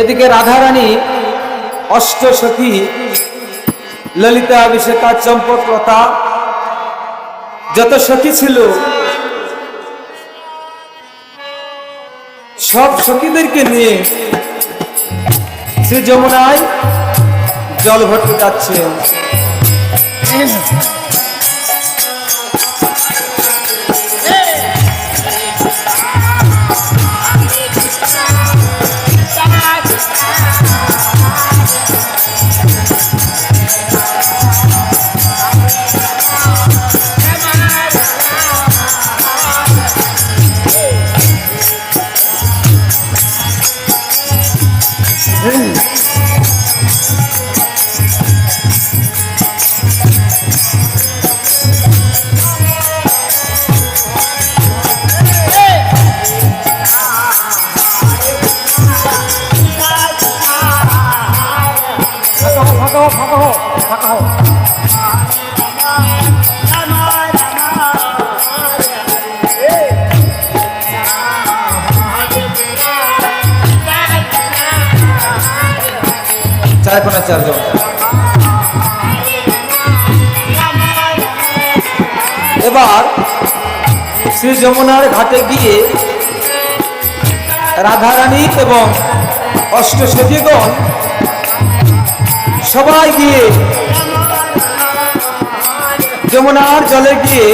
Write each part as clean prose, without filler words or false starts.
এদিকে রাধারানী অষ্টসখী ললিতা, অভিষেকা, চম্পকলতা যত সখী ছিল সব সখীদেরকে নিয়ে শ্রী যমুনায় জল ভরতে যাচ্ছেন। চারজন এবার শ্রী যমুনার ঘাটে গিয়ে রাধারানী এবং অষ্টসখীগণ সবাই গিয়ে যমুনার জলে গিয়ে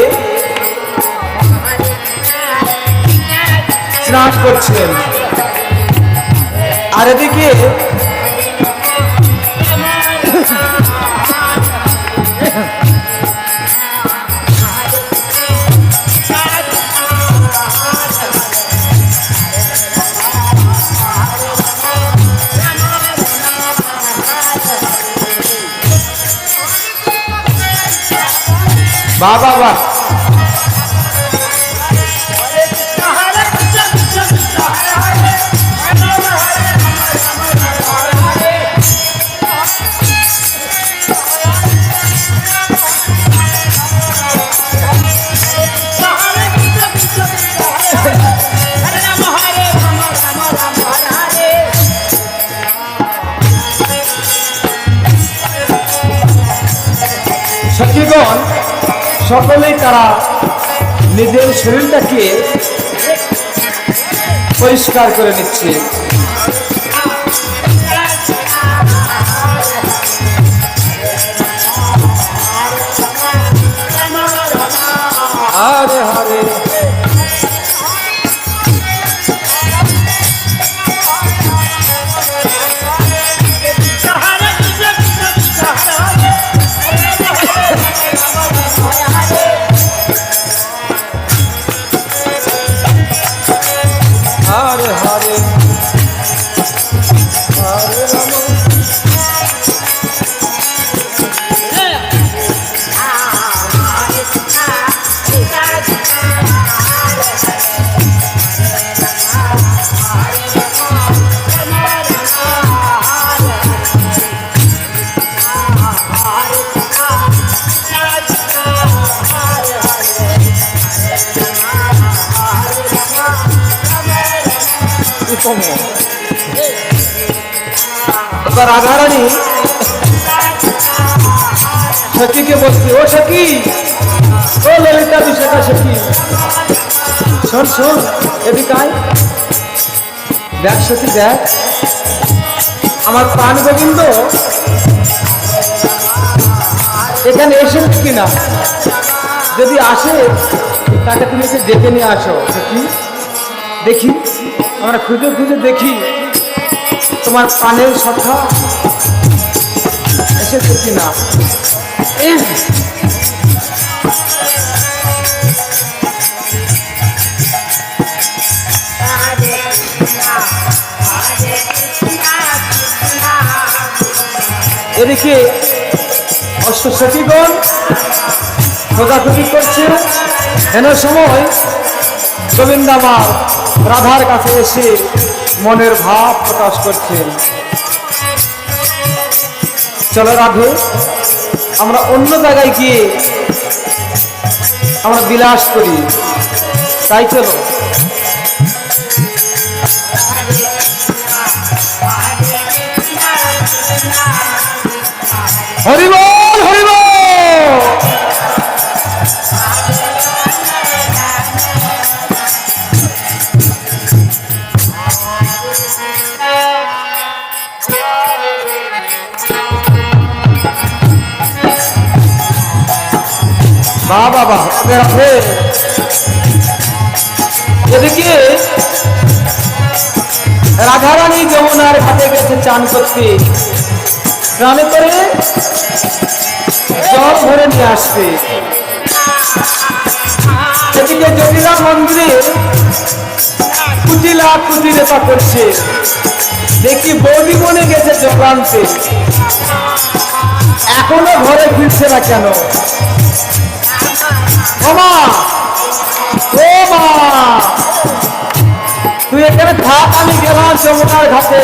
স্নান করছেন। আর এদিকে বাবা বাবা সখীগণ সকলেই তারা নিজের শরীরটাকে পরিষ্কার করে নিচ্ছে। হরে হরে এবার রাধারানী সখীকে বলছে, ও সখী, ও ললিতা অভিষেকা সখী, শোন শোন এদিকে আয়, দেখ সখী দেখ, আমার প্রাণ গোবিন্দ এখানে এসেছে কিনা, যদি আসে তাকে তুমি এসে ডেকে নিয়ে আসো। সখী দেখি, আমরা খুঁজে খুঁজে দেখি তোমার প্রাণের সখা এসেছে কিনা। এদিকে অষ্টসখীগণ খোঁজাখুঁজি করছে। এন সময় গোবিন্দা রাধার কাছে এসে মনের ভাব প্রকাশ করছেন। চলো রাধে, আমরা অন্য জায়গায় গিয়ে আমরা বিলাস করি, তাই চলো। হরি বল হরি বল। বাবা বাবা এদিকে রাধারানী যমুনার ঘাটে গেছে চান করতে, স্নানে করে জল ভরে নিয়ে আসবে। এদিকে জটিলা মন্দিরে কুটিলা কুটিরেতা করছে, দেখি বৌদি মনে গেছে জল আনতে, এখনো ঘরে ফিরছে না কেন? মা ও মা, তুই এখানে থাক, আমি গেলাম যমুনার ঘাটে,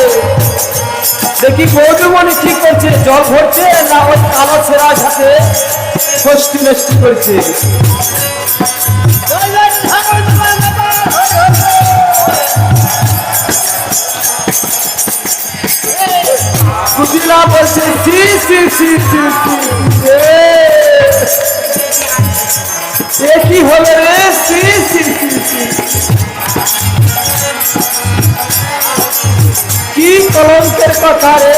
দেখি বৌদিমণি ঠিক করছে, জল ভরছে না ওই কালো ছেঁড়া ঘাটে ষষ্ঠী নষ্টি করছে। কুটিলা বলছে সি সি সি সি সি, কি হলো রে? সি সি সি সি, কি কলঙ্কের কথা রে,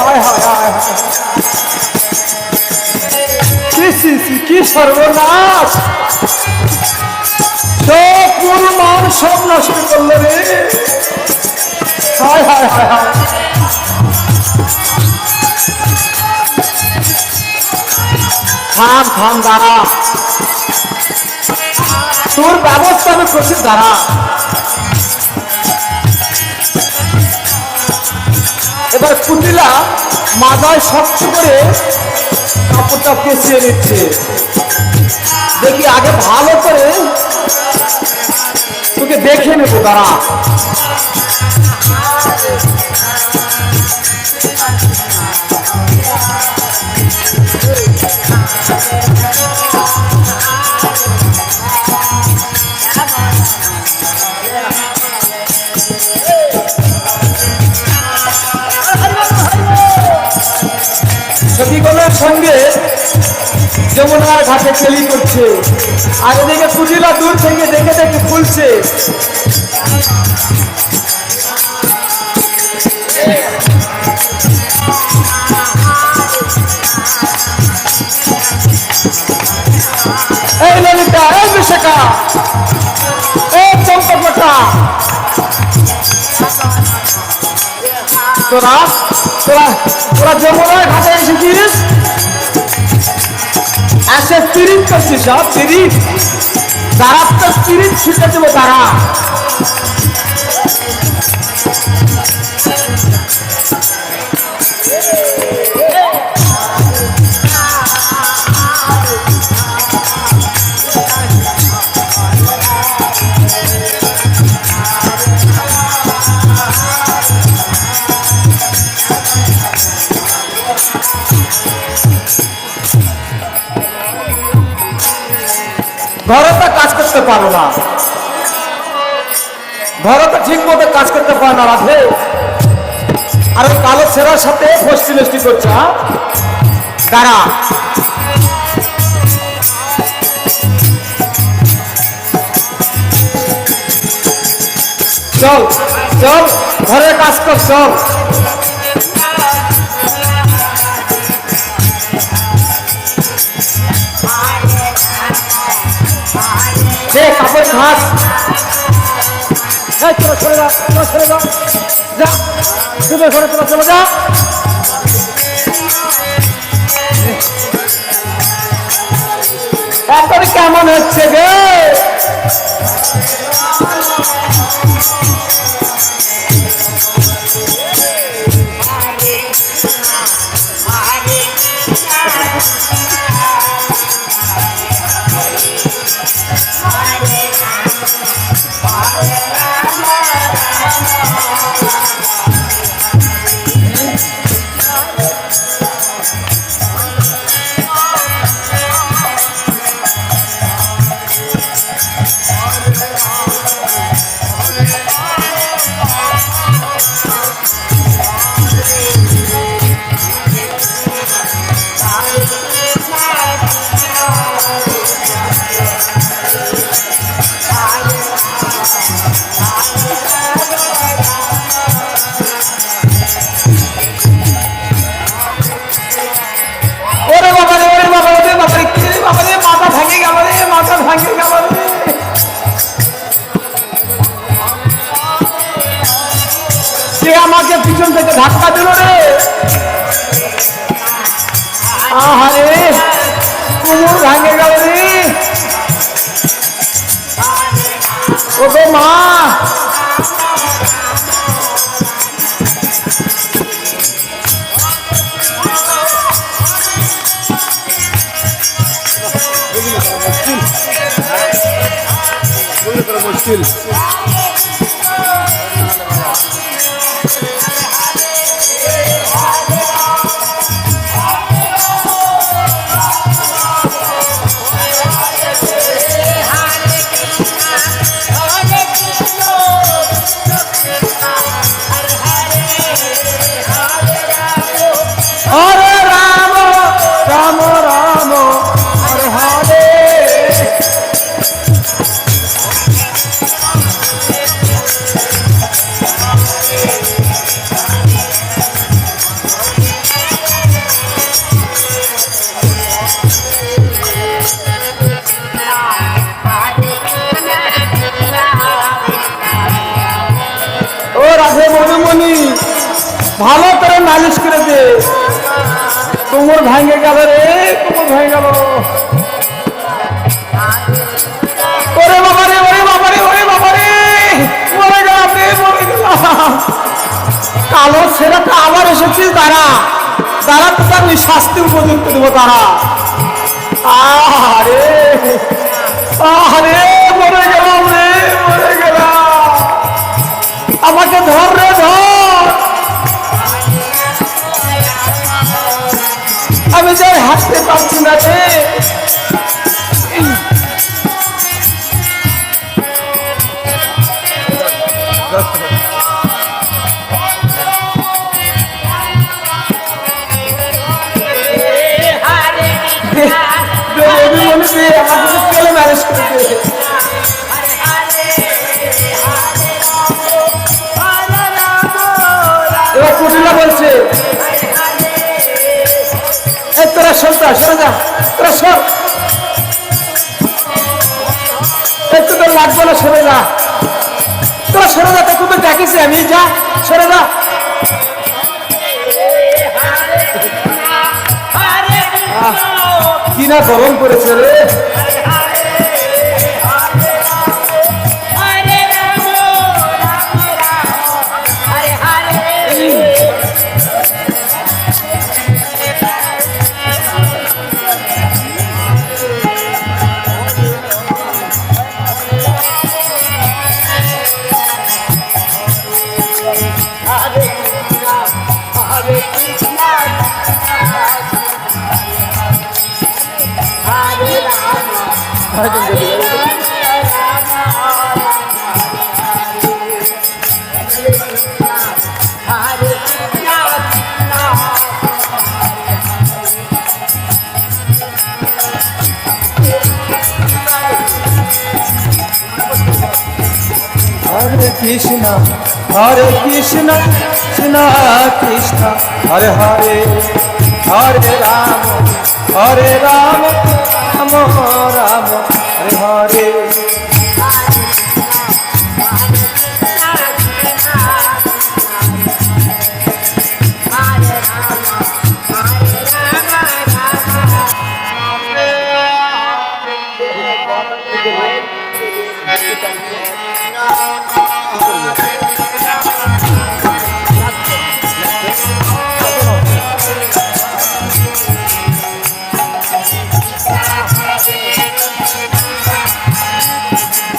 হায় হায় হায় হায়, কি সর্বনাশ, সব পুরো মান সব নষ্ট করলো রে, হায় হায় হায় হায়। থাম থাম, দাঁড়া, তোর ব্যবস্থা আমি করছি, দাঁড়া। এবার কুটিলা মাথায় শক্ত করে কাপড়টা পেঁচিয়ে নিচ্ছে, দেখি আগে ভালো করে তোকে দেখে নেবো, দাঁড়া। সখীগণের সঙ্গে যমুনার ঘাটে খেলি করছে, আর এদিকে কুটিলা দূর থেকে দেখে দেখে ফুলছে। এই ললিতা, এই বিশাখা, এই চম্পকটা, তোরা তোরা তোরা যমুনার ঘাটে এসেছিস, এসে স্পিরিট করছিস, সব স্পিরিট, তারা তো স্পিরিট শিখে দেবো, তারা ঘরে তো কাজ করতে পারো না, ঘরে তো ঠিক মতো কাজ করতে পারো না রাধে, আর ওই কালো ছেঁড়ার সাথে ফষ্টি নষ্টি করছে। দাঁড়া, চল চল, ঘরে কাজ কর, চল। কাপড় ঘাস চলে যা, চলে যা, যা দুধের ঘরে তোরা চলে যা। এখন কেমন হচ্ছে গে? কে আমাকে পিছন থেকে ধাক্কা দিল রে? আহারে কোমর ভাঙে গেল রে। ও গো মা, মুশকিল। হরে রাম রাম রাম হরে হরে। ও রাধে মধুমণি, ভালো করে নালিশ করে দে। কোমর ভাঙে গেল রে, কোমর ভাঙে গেল। ওরে বাবা রে, ওরে বাবা রে, ওরে বাবা রে, মরে গেলাম রে, মরে গেলাম। কালো ছেলেটা আবার এসেছিস, দাঁড়া দাঁড়া, তো আমি শাস্তি উপযুক্ত দেবো, দাঁড়া। আরে আরে মরে গেলাম রে, মরে গেলাম। আমাকে ধর রে, ধর। আমি যাই হাঁটতে পারছি না রে। আমাকে কেন ম্যানেজ করতে? এবার কুটিলা বলছে, তোরা সরতা, সরে যা, তোরা সর, একটু তোর লাগবে না, সরে যা, তোরা সরে যা, তোকে তো ডাকিছি আমি, যা সরে যা। কি না গরম পড়েছে রে। हरे कृष्णा कृष्णा कृष्णा हरे हरे, हरे राम राम राम हरे हरे।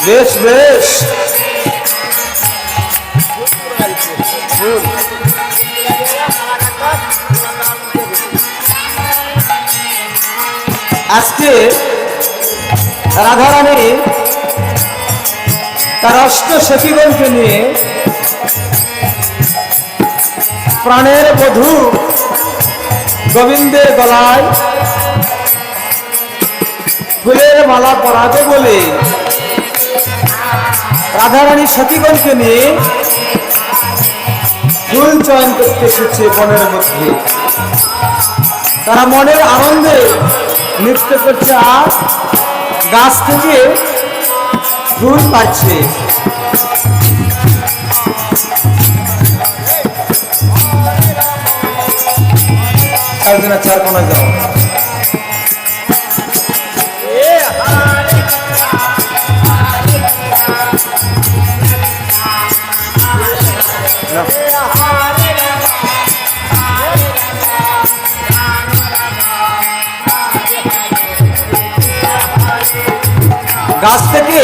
বেশ বেশ, আজকে রাধারানী তার অষ্ট সখীগণকে নিয়ে প্রাণের বধূ গোবিন্দের গলায় ফুলের মালা পরাবে বলে রাধারানী সখীগণকে নিয়ে ফুল চয়ন করতে এসেছে বনের মধ্যে। তারা মনের আনন্দে নৃত্য করছে আর গাছ থেকে ফুল পাচ্ছে। কালদিনা চার কোনায় যাও। গাছ থেকে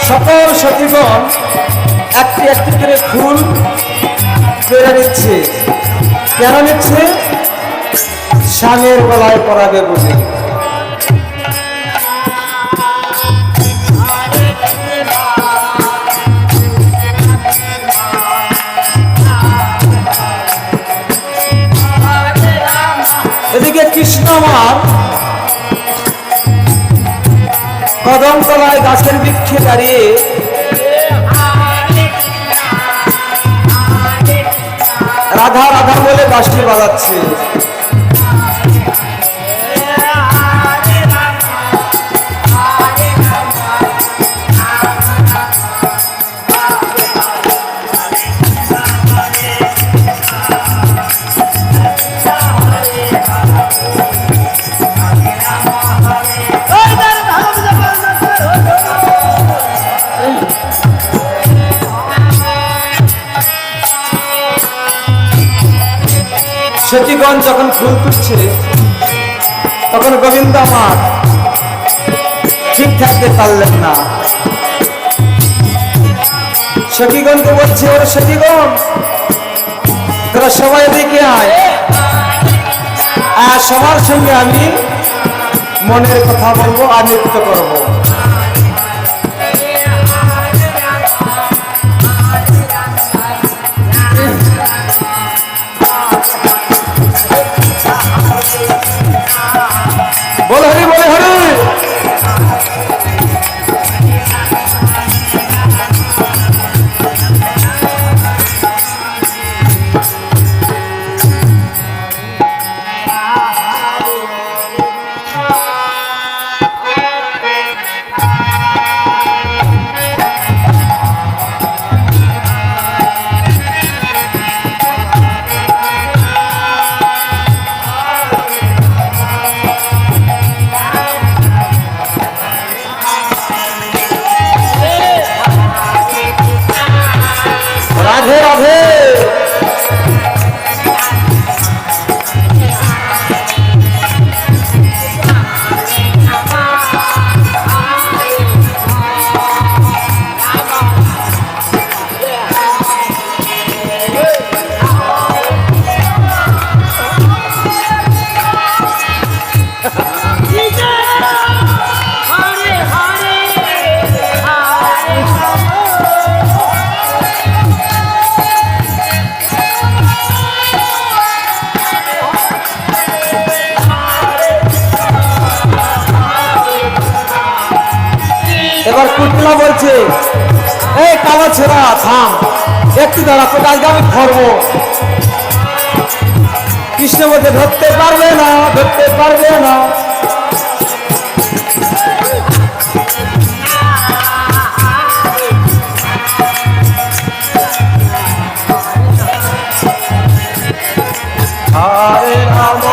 সকল সখীগণ একটি একটি করে ফুল পেরে নিচ্ছে। কেন নিচ্ছে? স্বামীর গলায় পরাবে বলে। এদিকে কৃষ্ণ আমার কদম তলায় গাছের বৃক্ষে দাঁড়িয়ে রাধা রাধা বলে বাঁশি বাজাচ্ছে। সখীগণ যখন ফুল তুলছে তখন গোবিন্দ আমার ঠিক থাকতে পারলেন না। সখীগণকে বলছে, ওর সখীগণ তোরা সবাই দেখে আয়, আর সবার সঙ্গে আমি মনের কথা বলবো আর নৃত্য করবো। বল হরি বল হরি। রাধে রাধে। এবার কুটলা বলছে, এই কালো ছেড়া থাম, একটু দাঁড়া, তোকে আজকে আমি ধরবো। কৃষ্ণ বলছে, ধরতে পারবে না, ধরতে পারবে না। হরে রাম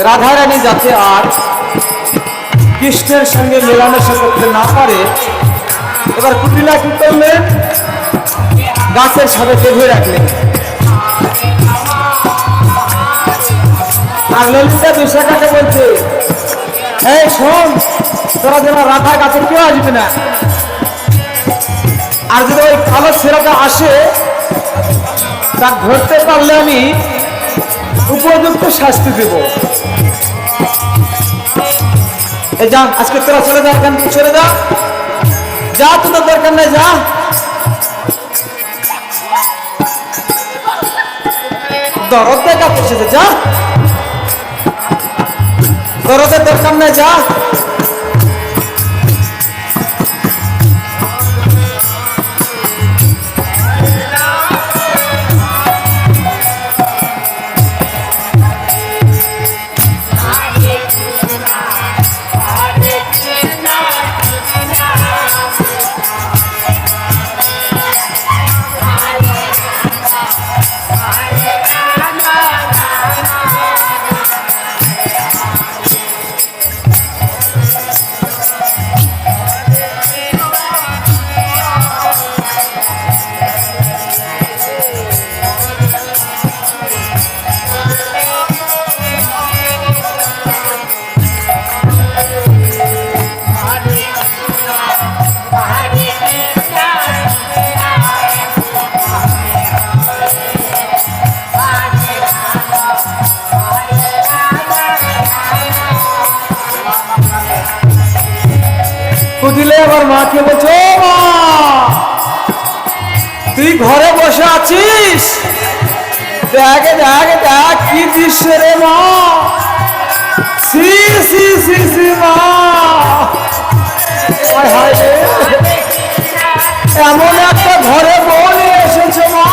রাধারানী যাতে আর কৃষ্ণের সঙ্গে মেলামেশা করতে না পারে, এবার কুটিলা কি করলেন, গাছের সাথে বেঁধে রাখলেন। আর ললিতা বিশাখাকে বলছে, এই শোন, তোরা যেন রাধা গাছে কেউ আসবে না, আর যদি ওই কালো ছেলেটা আসে তা ধরতে পারলে আমি উপযুক্ত শাস্তি দেব। এই যা, আজকে তোরা চলে যা, এখান থেকে চলে যা, যা, তোদের দরকার নেই, যা। দরদ দেখাতে এসেছে, যা, দরদের দরকার নেই, যা। কুটিলে আবার মাকে বলছো, মা তুই ঘরে বসে আছিস, দেখ দেখ দেখ কি দৃশ্য রে মা, সি সি সি সি মা, এমন একটা ঘরে বউ নিয়ে এসেছে মা।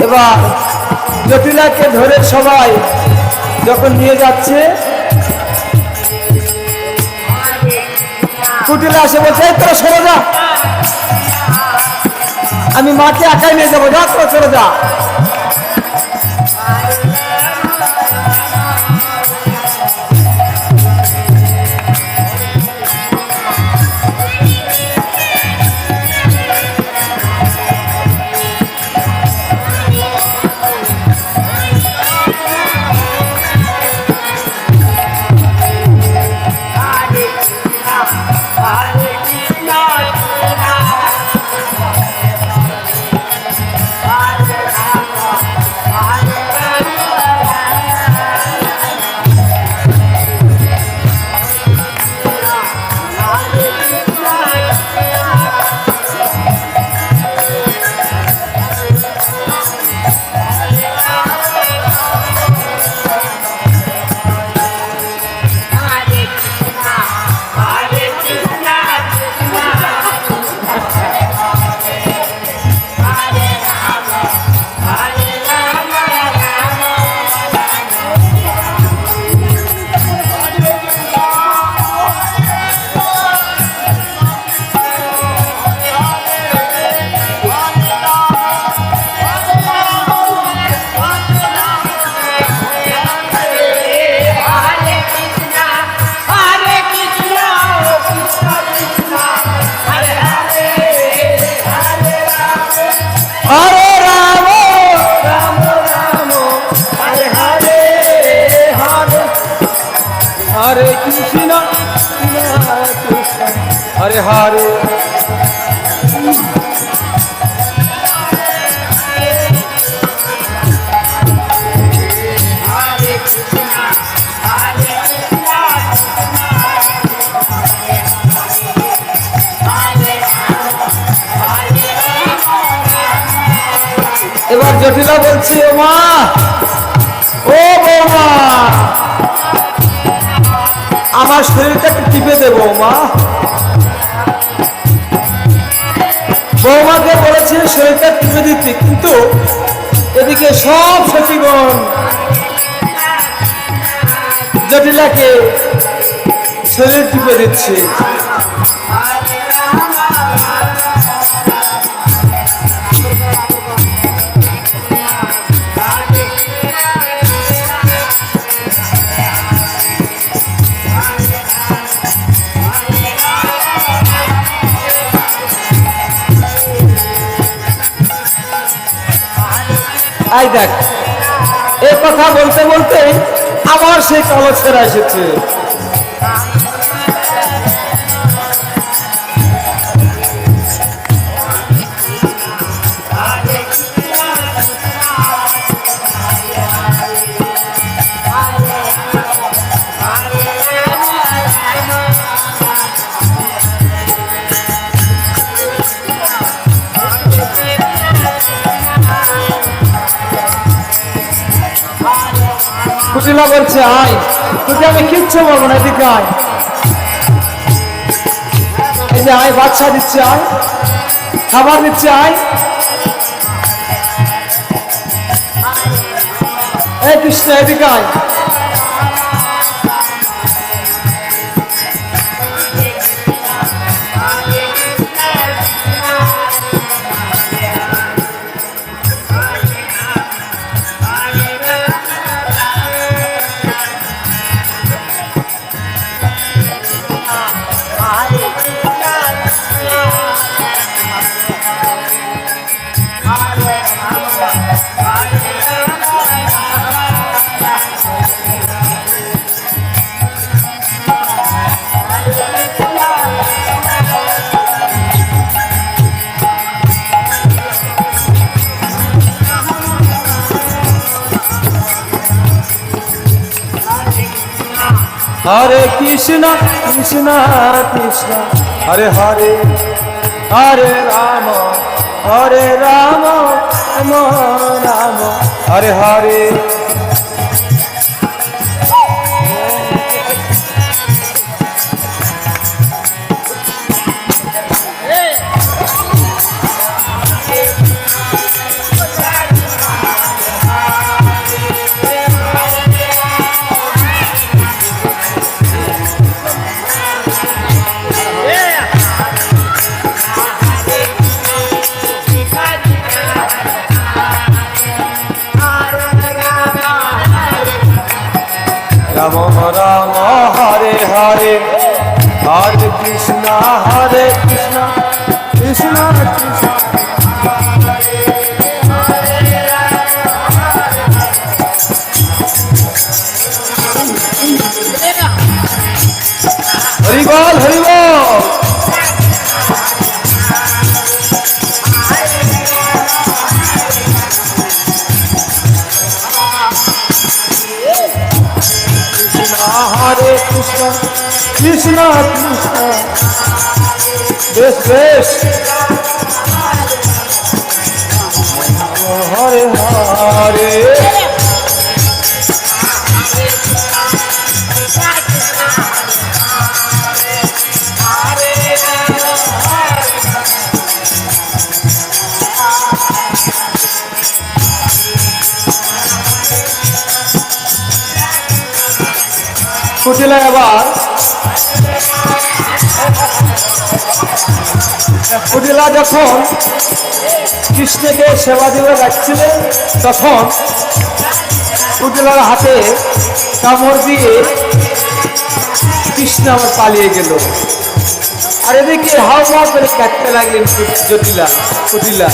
এবার জটিলাকে ধরে সবাই যখন নিয়ে যাচ্ছে, কুটিলা এসে বলছে, তোরা সরে যা, আমি মাকে একাই নিয়ে যাবো, যা তোরা চলে যা। हरे कृष्णा कृष्णा हरे हरे এবার জটিলা বলছি ও মা ও বৌমা আমার শরীরটা একটু টিপে দেবো মা। বৌমাকে বলেছি শরীরটা টিপে দিতে, কিন্তু এদিকে সব সচিগণ জটিলাকে শরীর টিপে দিচ্ছে। আই দেখ, এ কথা বলতে বলতে আবার সেই কলসেরা এসেছে। কুটিলা বলছে আয়, তোকে আমি কিচ্ছু বলবো না, এদিকে আয়। এই যে আয়, বাচ্চা দিচ্ছে, আয় খাবার দিচ্ছে, আয়। এই কৃষ্ণ এদিকে আয়। হরে কৃষ্ণ কৃষ্ণ কৃষ্ণ হরে হরে, হরে রাম রাম রাম হরে হরে। রাম রাম হরে হরে, হরে কৃষ্ণ কৃষ্ণ কৃষ্ণ হরি বল হরি বল। হরে কৃষ্ণ কৃষ্ণ কৃষ্ণ বেশ বেশ হরে হরে। কুটিলা এবার কুটিলা যখন কৃষ্ণকে সেবা দিতে যাচ্ছিলেন তখন কুটিলার হাতে কামড় দিয়ে কৃষ্ণ আবার পালিয়ে গেল। আর এদিকে হাওয়া করে কাটতে লাগলেন কুটিলা।